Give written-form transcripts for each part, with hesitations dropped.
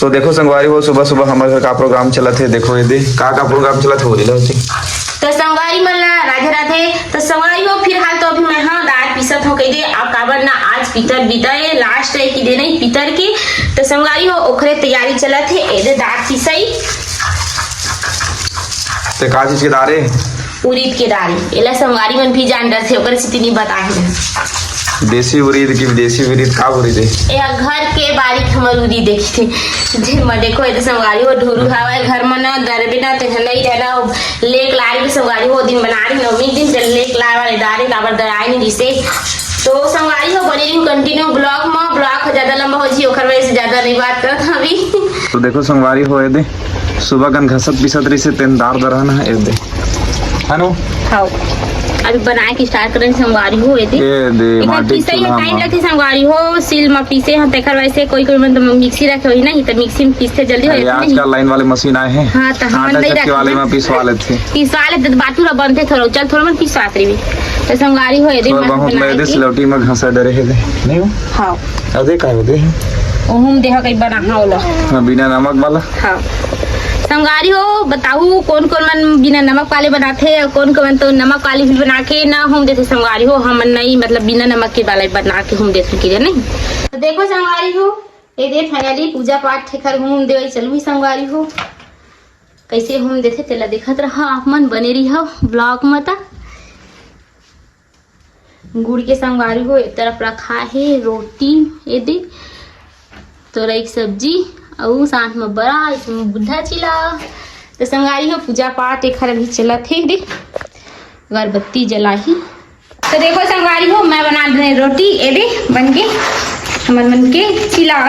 तो देखो संगवारी हो सुबह सुबह हमारे घर का प्रोग्राम चला थे। देखो ये का प्रोग्राम चला था बोली होती तो संगवारी मन ला राधे राधे। तो संगवारी हो फिलहाल तो अभी मैं हाँ दाल पीसत हो कही दे अब काबर ना आज पितर बिताए लास्ट है कि दे नहीं पितर की। तो संगवारी हो ओखरे तैयारी चला थे एदे दाल पीसई ते का चीज के दारे उड़ीद के दारी एला संगवारी मन भी जान रहे थे ओकर से तिनी बताए देसी उड़ीद की विदेशी उड़ीद का उड़ीद है या घर के बारी हमर उड़ीद देखी थे जे म देखो ये संगवारी हो ढोरू हवा घर में ना दरबे ना ते नहीं रहना लेक लारी के संगवारी हो दिन बना रही नौमी दिन चल लेक लाए वाले दारे काबर दराई नहीं दिसे। तो संगवारी हो बने रही कंटिन्यू ब्लॉग में ब्लॉग ज्यादा लंबा हो जी ओकर वजह से ज्यादा नहीं बात करत अभी। तो देखो संगवारी हो ये दे सुबह कन घसत पिसत रही से तेंदार दरहन है ये दे है नो हां अभी बनाए के स्टार्ट करें संगवारी हो ये दे माटी पीसे में टाइम लगती संगवारी हो सिल में पीसे हम तेकर वैसे कोई कोई मतलब मिक्सी रखे हुई नहीं तो मिक्सी में पीसते जल्दी हो जाता है। आजकल लाइन वाले मशीन आए हैं। हां तो हम नहीं रखे वाले में पिसवा लेते तो बातूरा बनते थोड़ा चल थोड़ा मन पिसवात रही तो संगवारी हो ये बहुत मैदे सिलौटी में घसा डरे है नहीं हो हां अदे का होते हैं ओहुम देह कई बना होला बिना नमक वाला। हां संगवारी हो बताऊ कौन कौन मन बिना नमक वाले बनाते और कौन कौन तो नमक वाले भी बना के ना हम देते संगवारी हो हम नहीं मतलब बिना नमक के वाले बना के हम देते की नहीं। तो देखो संगवारी हो ये दे फाइनली पूजा पाठ ठेकर हम देवे चलू संगवारी हो कैसे हम देते तेला देखत रहा आप मन बने रही हो ब्लॉग में ता गुड़ के संगवारी हो एक तरफ रखा है रोटी ये दे तो एक सब्जी और साथ में बड़ा इसमें बुद्धा चिला। तो संगवारी हो पूजा पाठ एक भी चला थे दे अगरबत्ती जला ही। तो देखो संगवारी हो मैं बना रहे रोटी ये दे बन के हमर मन के चिला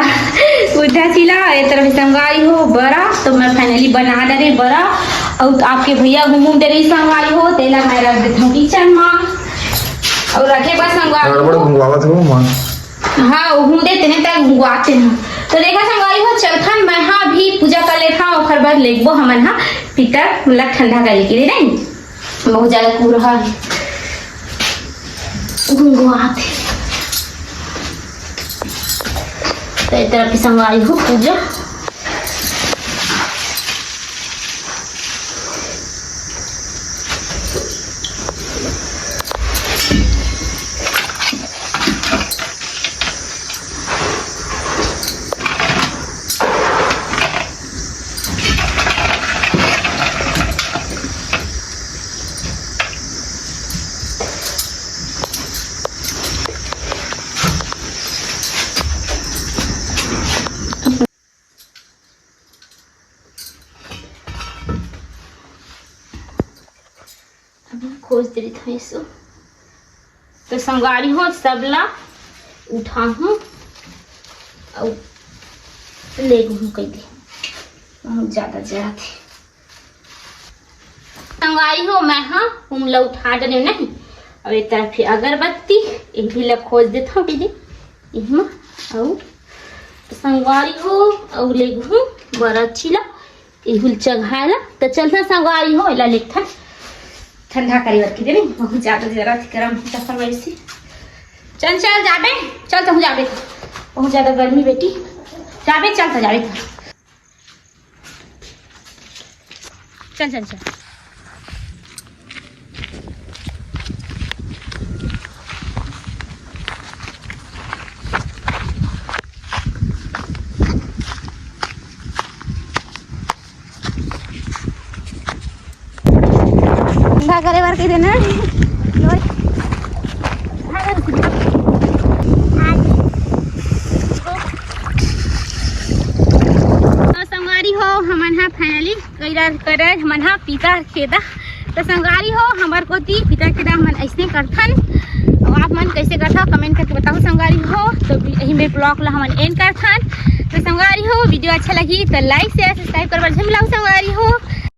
बुद्धा चिला एक तरफ संगवारी हो बड़ा तो मैं फाइनली बना रहे बड़ा और आपके भैया घूम दे रही संगवारी हो तेला मैं रख देता हूँ किचन में और रखे बस संगवारी हाँ घूम देते हैं तक घुआते हैं। तो देखा संगवारी हो चलखन मैं हाँ भी पूजा कर लेता हूँ और बाद लेगबो हमन हाँ पितर मतलब ठंडा कर लेके नहीं बहुत ज्यादा कू रहा है घुआते तो एक तरफ संगवारी हो पूजा खोज दे रही था इसको। तो संगवारी हो सबला उठा हूँ और ले हूँ कई दे बहुत ज्यादा जरा थे संगवारी हो मैं हाँ हमला उठा डरे नहीं और एक तरफ फिर अगरबत्ती एक भी लग खोज देता हूँ दीदी इसमें और तो संगवारी हो और ले हूँ बड़ा चिला इहुल चघाला। तो चलता संगवारी हो इला लिखता ठंडा करी रखी दे नहीं बहुत ज्यादा जरा गर्म चक्कर वजह से चल चल जाबे चल तो जाबे बहुत ज्यादा गर्मी बेटी जाबे चल तो जाबे चल चल चल करे बार कह देना संगवारी हो हमन हा फाइनली कर हमन हा पिता खेदा। तो संगवारी हो हमार को ती पिता खेदा हमन ऐसे करथन और आप मन कैसे करथा कमेंट करके बताओ संगवारी हो। तो यही मेरे ब्लॉग ला हमन एंड करथन। तो संगवारी हो वीडियो अच्छा लगी तो लाइक शेयर सब्सक्राइब करवा झमलाओ संगवारी हो।